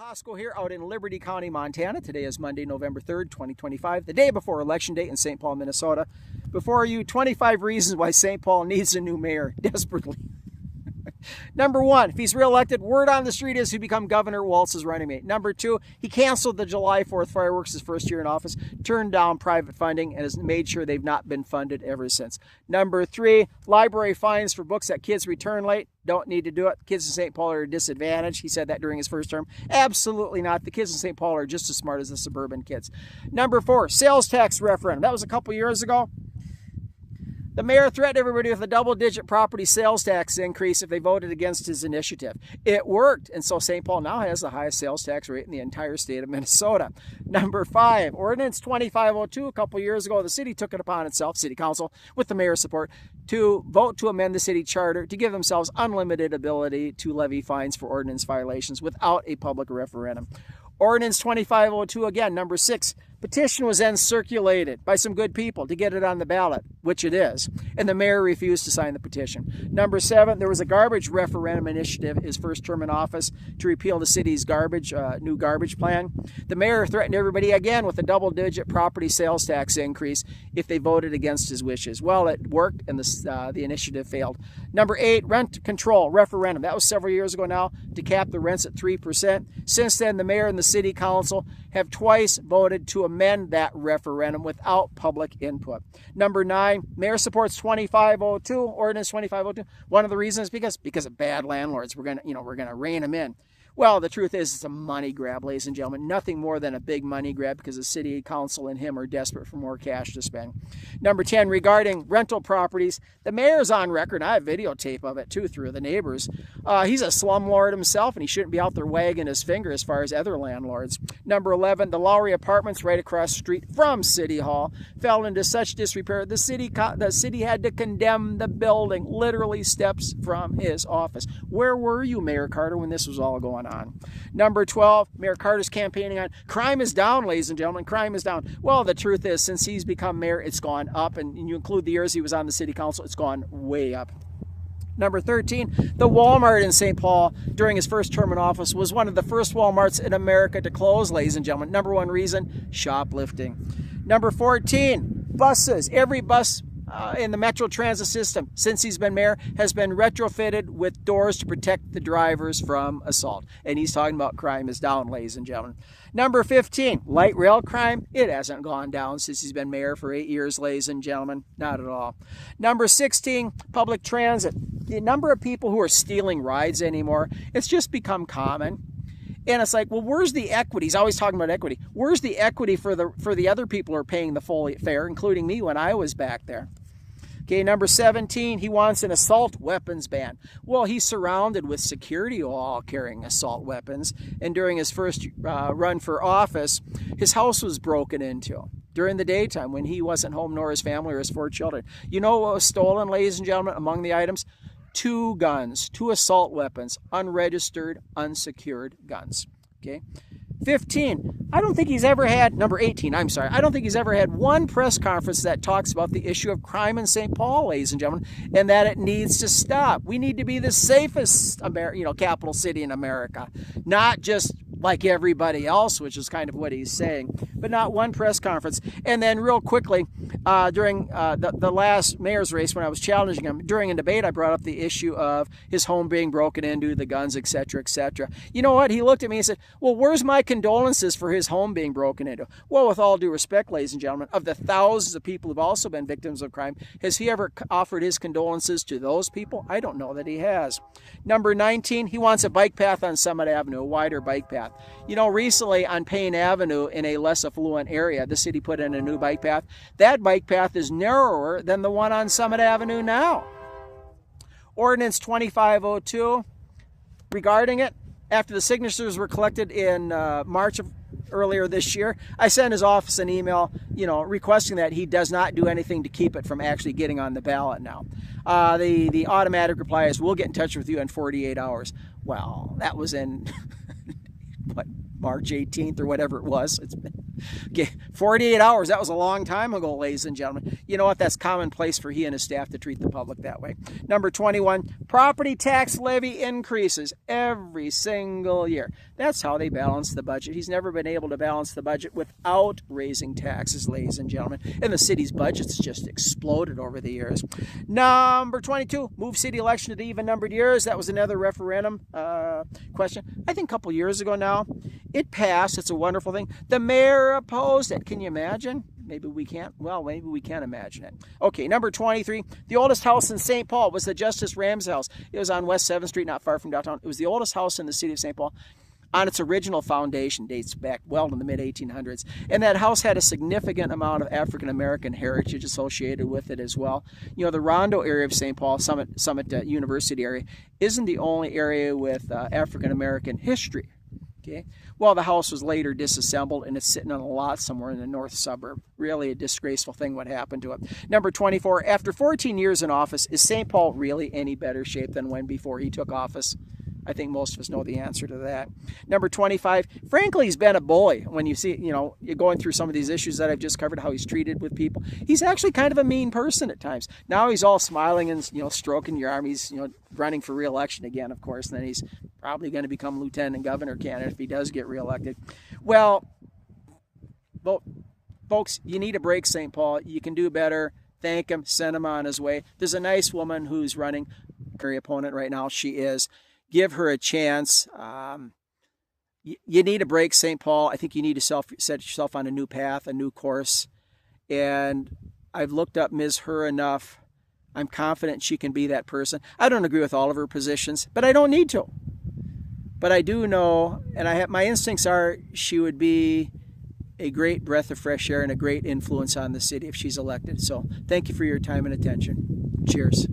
Hosko here out in Liberty County, Montana. Today is Monday, November 3rd, 2025, the day before Election Day in St. Paul, Minnesota. Before you, 25 reasons why St. Paul needs a new mayor, desperately. Number one, if he's reelected, word on the street is he become Governor Walz's running mate. Number two, he canceled the July 4th fireworks his first year in office, turned down private funding, and has made sure they've not been funded ever since. Number three, library fines for books that kids return late. Don't need to do it. Kids in St. Paul are at a disadvantage. He said that during his first term. Absolutely not. The kids in St. Paul are just as smart as the suburban kids. Number four, sales tax referendum. That was a couple years ago. The mayor threatened everybody with a double-digit property sales tax increase if they voted against his initiative. It worked, and so St. Paul now has the highest sales tax rate in the entire state of Minnesota. Number five, Ordinance 2502. A couple years ago, the city took it upon itself, City Council, with the mayor's support, to vote to amend the city charter to give themselves unlimited ability to levy fines for ordinance violations without a public referendum. Ordinance 2502, again, number six, petition was then circulated by some good people to get it on the ballot, which it is, and the mayor refused to sign the petition. Number seven, there was a garbage referendum initiative, his first term in office, to repeal the city's new garbage plan. The mayor threatened everybody again with a double-digit property sales tax increase if they voted against his wishes. Well, it worked, and the initiative failed. Number eight, rent control referendum. That was several years ago now, to cap the rents at 3%. Since then, the mayor and the city council have twice voted to amend that referendum without public input. Number nine, mayor supports 2502, Ordinance 2502. One of the reasons is because of bad landlords. We're gonna rein them in. Well, the truth is it's a money grab, ladies and gentlemen. Nothing more than a big money grab because the city council and him are desperate for more cash to spend. Number 10, regarding rental properties, the mayor's on record, and I have videotape of it too through the neighbors. He's a slumlord himself, and he shouldn't be out there wagging his finger as far as other landlords. Number 11, the Lowry Apartments right across the street from City Hall fell into such disrepair, the city had to condemn the building, literally steps from his office. Where were you, Mayor Carter, when this was all going on? Number 12, Mayor Carter's campaigning on crime is down, ladies and gentlemen. Crime is down. Well, the truth is, since he's become mayor, it's gone up, and you include the years he was on the city council, it's gone way up. Number 13, the Walmart in St. Paul during his first term in office was one of the first Walmarts in America to close, ladies and gentlemen. Number one reason, shoplifting. Number 14, buses. Every bus in the Metro Transit system since he's been mayor has been retrofitted with doors to protect the drivers from assault. And he's talking about crime is down, ladies and gentlemen. Number 15, light rail crime. It hasn't gone down since he's been mayor for 8 years, ladies and gentlemen. Not at all. Number 16, public transit. The number of people who are stealing rides anymore, it's just become common. And it's like, well, where's the equity? He's always talking about equity. Where's the equity for the other people who are paying the full fare, including me when I was back there? Okay, number 17, he wants an assault weapons ban. Well, he's surrounded with security all carrying assault weapons. And during his first run for office, his house was broken into during the daytime when he wasn't home, nor his family or his 4 children. You know what was stolen, ladies and gentlemen, among the items? 2 guns, 2 assault weapons, unregistered, unsecured guns. Okay. 15, I don't think he's ever had, number 18, I'm sorry, I don't think he's ever had one press conference that talks about the issue of crime in St. Paul, ladies and gentlemen, and that it needs to stop. We need to be the safest capital city in America, not just like everybody else, which is kind of what he's saying, but not one press conference. And then real quickly, during the last mayor's race, when I was challenging him, during a debate, I brought up the issue of his home being broken into, the guns, etc., etc. You know what? He looked at me and said, well, where's my condolences for his home being broken into? Well, with all due respect, ladies and gentlemen, of the thousands of people who've also been victims of crime, has he ever offered his condolences to those people? I don't know that he has. Number 19, he wants a bike path on Summit Avenue, a wider bike path. You know, recently on Payne Avenue in a less affluent area, the city put in a new bike path. That bike path is narrower than the one on Summit Avenue now. Ordinance 2502, regarding it, after the signatures were collected in March of earlier this year, I sent his office an email, requesting that he does not do anything to keep it from actually getting on the ballot now. The automatic reply is, we'll get in touch with you in 48 hours. Well, that was in March 18th or whatever it was. It's been 48 hours. That was a long time ago, ladies and gentlemen. You know what? That's commonplace for he and his staff to treat the public that way. Number 21, property tax levy increases every single year. That's how they balance the budget. He's never been able to balance the budget without raising taxes, ladies and gentlemen. And the city's budget's just exploded over the years. Number 22, move city election to even-numbered years. That was another referendum question. I think a couple years ago now. It passed. It's a wonderful thing. The mayor opposed it. Can you imagine? Maybe we can't. Well, maybe we can imagine it. Okay, number 23. The oldest house in St. Paul was the Justice Ramsey House. It was on West 7th Street, not far from downtown. It was the oldest house in the city of St. Paul. On its original foundation, dates back well to the mid-1800s. And that house had a significant amount of African-American heritage associated with it as well. You know, the Rondo area of St. Paul, Summit University area, isn't the only area with African-American history. Okay. Well, the house was later disassembled and it's sitting on a lot somewhere in the north suburb. Really a disgraceful thing what happened to it. Number 24, after 14 years in office, is St. Paul really any better shape than when before he took office? I think most of us know the answer to that. Number 25, frankly, he's been a bully. When you see, you know, you're going through some of these issues that I've just covered, how he's treated with people. He's actually kind of a mean person at times. Now he's all smiling and, you know, stroking your arm. He's, you know, running for re-election again, of course, and then he's probably going to become lieutenant governor candidate if he does get re-elected. Well, folks, you need a break, St. Paul. You can do better. Thank him. Send him on his way. There's a nice woman who's running her opponent right now. She is. Give her a chance. You need a break, St. Paul. I think you need to set yourself on a new path, a new course. And I've looked up Ms. Herr enough. I'm confident she can be that person. I don't agree with all of her positions, but I don't need to. But I do know, and my instincts are she would be a great breath of fresh air and a great influence on the city if she's elected. So thank you for your time and attention. Cheers.